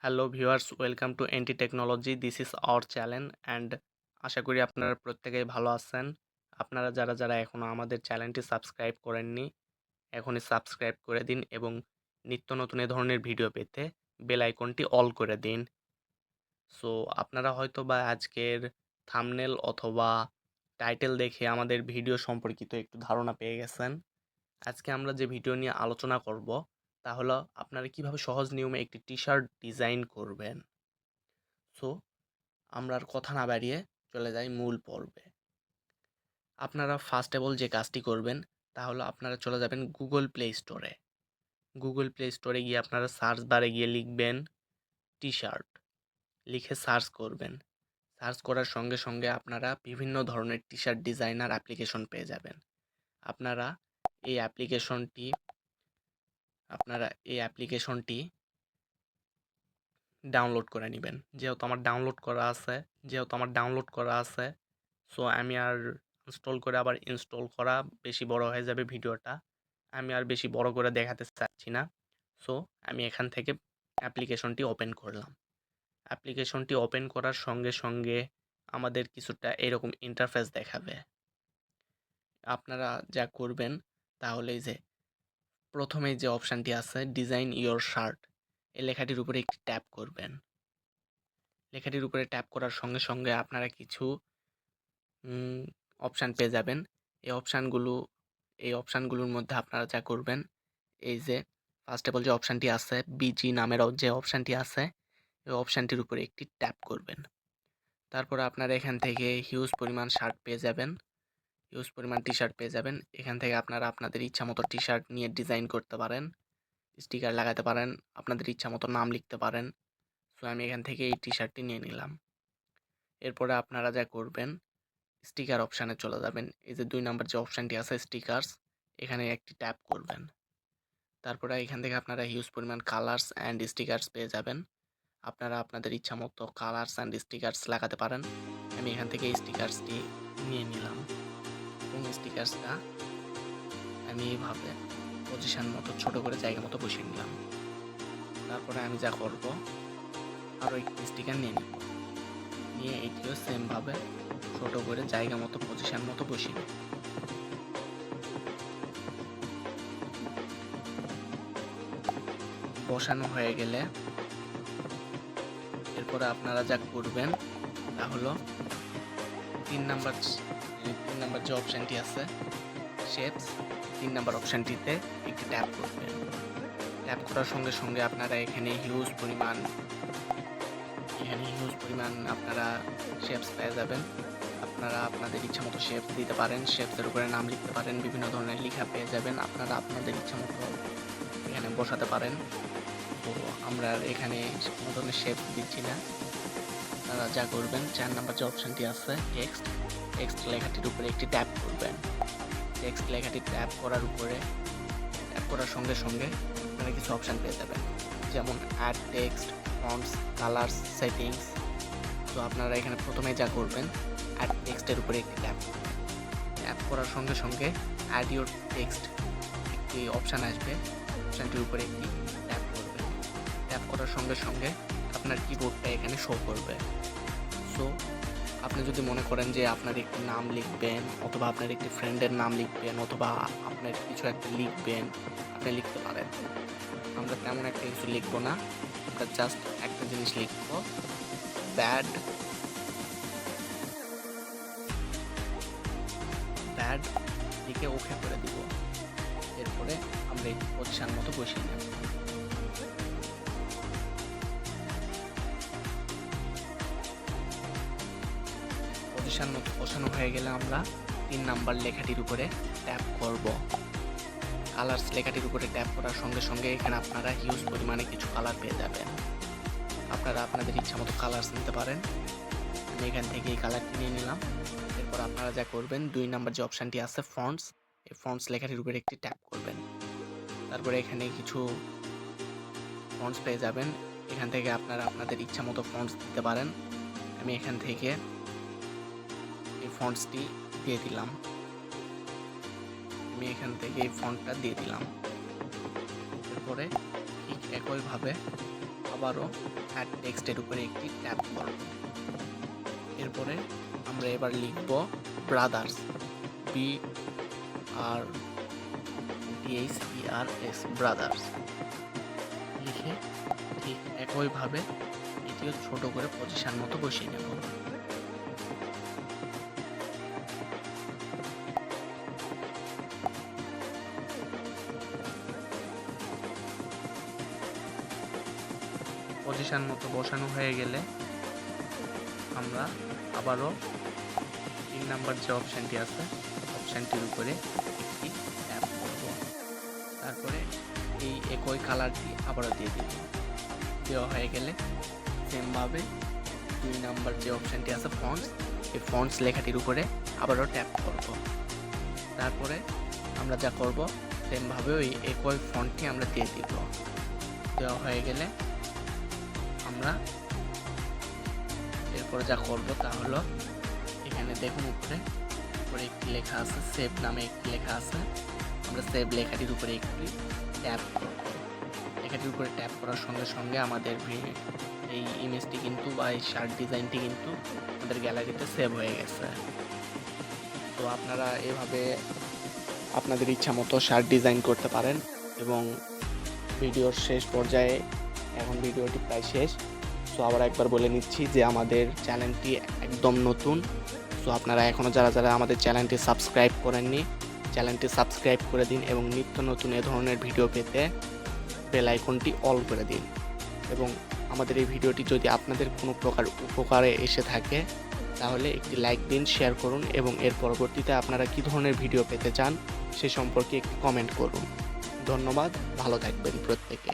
Hello viewers, welcome to NT technology. This is our channel and আশা করি আপনারা প্রত্যেকেই ভালো আছেন। আপনারা যারা এখনও আমাদের চ্যানেলটি সাবস্ক্রাইব করেননি, এখনই সাবস্ক্রাইব করে দিন এবং নিত্য নতুন এ ধরনের ভিডিও পেতে বেল আইকনটি অল করে দিন। সো আপনারা হয়তো বা আজকের থাম্বনেল অথবা টাইটেল দেখে আমাদের ভিডিও সম্পর্কিত একটু ধারণা পেয়ে গেছেন। আজকে আমরা যে ভিডিও নিয়ে আলোচনা করব তা হলো আপনারা কিভাবে সহজ নিয়মে একটি টি শার্ট ডিজাইন করবেন। সো আমরা আর কথা না বাড়িয়ে চলে যাই মূল পর্বে। আপনারা ফার্স্ট অফ অল যে কাজটি করবেন তা হলো আপনারা চলে যাবেন গুগল প্লে স্টোরে। গুগল প্লে স্টোরে গিয়ে আপনারা সার্চ বারে গিয়ে লিখবেন টি শার্ট, লিখে সার্চ করবেন। সার্চ করার সঙ্গে সঙ্গে আপনারা বিভিন্ন ধরনের টি শার্ট ডিজাইনার অ্যাপ্লিকেশন পেয়ে যাবেন। আপনারা এই অ্যাপ্লিকেশনটি আপনারা এই অ্যাপ্লিকেশনটি ডাউনলোড করে নেবেন। যেহেতু আমার ডাউনলোড করা আছে, সো আমি আর ইনস্টল করে আবার ইনস্টল করা বেশি বড় হয়ে যাবে ভিডিওটা। আমি আর বেশি বড় করে দেখাতে চাচ্ছি না। সো আমি এখান থেকে অ্যাপ্লিকেশনটি ওপেন করলাম। অ্যাপ্লিকেশনটি ওপেন করার সঙ্গে সঙ্গে আমাদের কিছুটা এরকম ইন্টারফেস দেখাবে। আপনারা যা করবেন তাহলে এই যে প্রথমেই যে অপশানটি আছে ডিজাইন ইওর শার্ট, এই লেখাটির উপরে একটি ট্যাপ করবেন। লেখাটির উপরে ট্যাপ করার সঙ্গে সঙ্গে আপনারা কিছু অপশান পেয়ে যাবেন। এই অপশানগুলোর মধ্যে আপনারা যা করবেন, এই যে ফার্স্ট অফ অল যে অপশানটি আছে বিজি নামের যে অপশানটি আছে, এই অপশানটির উপরে একটি ট্যাপ করবেন। তারপরে আপনারা এখান থেকে হিউজ পরিমাণ শার্ট পেয়ে যাবেন, হিউজ পরিমাণ টি শার্ট পেয়ে যাবেন। এখান থেকে আপনারা আপনাদের ইচ্ছা মতো টি শার্ট নিয়ে ডিজাইন করতে পারেন, স্টিকার লাগাতে পারেন, আপনাদের ইচ্ছা মতো নাম লিখতে পারেন। সো আমি এখান থেকে এই টি শার্টটি নিয়ে নিলাম। এরপরে আপনারা যা করবেন, স্টিকার অপশানে চলে যাবেন। এই যে 2 নাম্বার যে অপশানটি আছে স্টিকারস, এখানে একটি ট্যাপ করবেন। তারপরে এখান থেকে আপনারা হিউজ পরিমাণ কালার্স অ্যান্ড স্টিকারস পেয়ে যাবেন। আপনারা আপনাদের ইচ্ছা মতো কালার্স অ্যান্ড স্টিকারস লাগাতে পারেন। আমি এখান থেকে এই স্টিকারসটি নিয়ে নিলাম এবং স্টিকারসটা আমি এইভাবে পজিশন মতো ছোট করে জায়গা মতো বসিয়ে নিলাম। তারপরে আমি যা করব, আরও একটি স্টিকার নিয়ে নিব, নিয়ে এটিও সেমভাবে ছোট করে জায়গা মতো পজিশন মতো বসিয়ে নেব। বসানো হয়ে গেলে এরপরে আপনারা যা করবেন তা হলো 3 নাম্বার যে অপশানটি আছে শেপস, 3 নাম্বার অপশানটিতে একটি ট্যাপ করবেন। ট্যাপ করার সঙ্গে সঙ্গে আপনারা এখানে হিউজ পরিমাণ আপনারা শেপস পেয়ে যাবেন। আপনারা আপনাদের ইচ্ছা মতো শেপস দিতে পারেন, শেপসের উপরে নাম লিখতে পারেন, বিভিন্ন ধরনের লেখা পেয়ে যাবেন। আপনারা আপনাদের ইচ্ছা মতো এখানে বসাতে পারেন। তো আমরা এখানে কোনো ধরনের শেপ দিচ্ছি না। আপনারা যা করবেন 4 নাম্বার যে অপশানটি আছে টেক্সট লেখাটির উপরে একটি ট্যাপ করবেন। টেক্সট লেখাটি ট্যাপ করার সঙ্গে সঙ্গে আপনারা কিছু অপশান পেয়ে যাবেন, যেমন add text, fonts, colours, settings. তো আপনারা এখানে প্রথমে যা করবেন অ্যাড টেক্সটের উপরে একটি ট্যাপ করার সঙ্গে সঙ্গে অ্যাড ইউর টেক্সট একটি অপশান আসবে, অপশানটির উপরে একটি ট্যাপ করবেন। ট্যাপ করার সঙ্গে সঙ্গে আপনার কিবোর্ডটা এখানে শো করবে। সো আপনি যদি মনে করেন যে আপনার একটি নাম লিখবেন অথবা আপনার একটি ফ্রেন্ডের নাম লিখবেন অথবা আপনার কিছু একটা লিখবেন, আপনি লিখতে পারেন। আমরা তেমন একটা কিছু লিখবো না, আমরা জাস্ট একটা জিনিস লিখব, ব্যাড লিখে ওকে করে দিব। এরপরে আমরা এই পজিশন মতো বসিয়ে নেব। পজিশন মতো বসানো হয়ে গেলে আমরা 3 নাম্বার লেখাটির উপরে ট্যাপ করব। কালার্স লেখাটির উপরে ট্যাপ করার সঙ্গে সঙ্গে এখানে আপনারা হিউজ পরিমাণে কিছু কালার পেয়ে যাবেন। আপনারা আপনাদের ইচ্ছা মতো কালার্স নিতে পারেন। আমি এখান থেকে এই কালারটি নিয়ে নিলাম। এরপর আপনারা যা করবেন 2 নাম্বার যে অপশানটি আছে ফন্টস, এই ফন্টস লেখাটির উপরে একটি ট্যাপ করবেন। তারপরে এখানে কিছু ফন্টস পেয়ে যাবেন। এখান থেকে আপনারা আপনাদের ইচ্ছা মতো ফন্টস দিতে পারেন। আমি এখান থেকে এই ফন্টসটি দিয়ে দিলাম। এই ফন্টটা দিয়ে দিলাম। এরপরে ঠিক একইভাবে আবারও অ্যাড টেক্সটের উপরে একটি ট্যাপ করব। এরপরে আমরা এবার লিখব ব্রাদার্স, BRDARS ব্রাদার্স লিখে ঠিক একইভাবে এটিও ছোট করে পজিশন মতো বসিয়ে নেব। পজিশন মতো বসানো হয়ে গেলে আমরা আবারও 3 নাম্বার যে অপশানটি আছে অপশানটির উপরে একটি ট্যাপ করব। তারপরে এই একই কালারটি আবারও দিয়ে দিব। দেওয়া হয়ে গেলে সেমভাবে 2 নাম্বার যে অপশানটি আছে ফন্টস, এই ফন্টস লেখাটির উপরে আবারও ট্যাপ করব। তারপরে আমরা যা করব সেমভাবে ওই একই ফন্টটি আমরা দিয়ে দিব। দেওয়া হয়ে গেলে আমরা এরপরে যা করব তা হলো এখানে দেখুন উপরে একটি লেখা আছে সেভ নামে একটি লেখা আছে, আমরা সেভ লেখাটির উপরে একটি ট্যাপ করব। লেখাটির উপরে ট্যাপ করার সঙ্গে সঙ্গে আমাদের এই ইমেজটি কিন্তু বা এই শার্ট ডিজাইনটি কিন্তু আমাদের গ্যালারিতে সেভ হয়ে গেছে। তো আপনারা এভাবে আপনাদের ইচ্ছা মতো শার্ট ডিজাইন করতে পারেন। এবং ভিডিওর শেষ পর্যায়ে, এখন ভিডিওটি প্রায় শেষ, সো আবার একবার বলে নিচ্ছি যে আমাদের চ্যানেলটি একদম নতুন। সো আপনারা এখনও যারা আমাদের চ্যানেলটি সাবস্ক্রাইব করেননি, চ্যানেলটি সাবস্ক্রাইব করে দিন এবং নিত্য নতুন এ ধরনের ভিডিও পেতে বেল আইকনটি অল করে দিন। এবং আমাদের এই ভিডিওটি যদি আপনাদের কোনো প্রকার উপকারে এসে থাকে তাহলে একটি লাইক দিন, শেয়ার করুন এবং এর পরবর্তীতে আপনারা কী ধরনের ভিডিও পেতে চান সে সম্পর্কে একটি কমেন্ট করুন। ধন্যবাদ, ভালো থাকবেন প্রত্যেকে।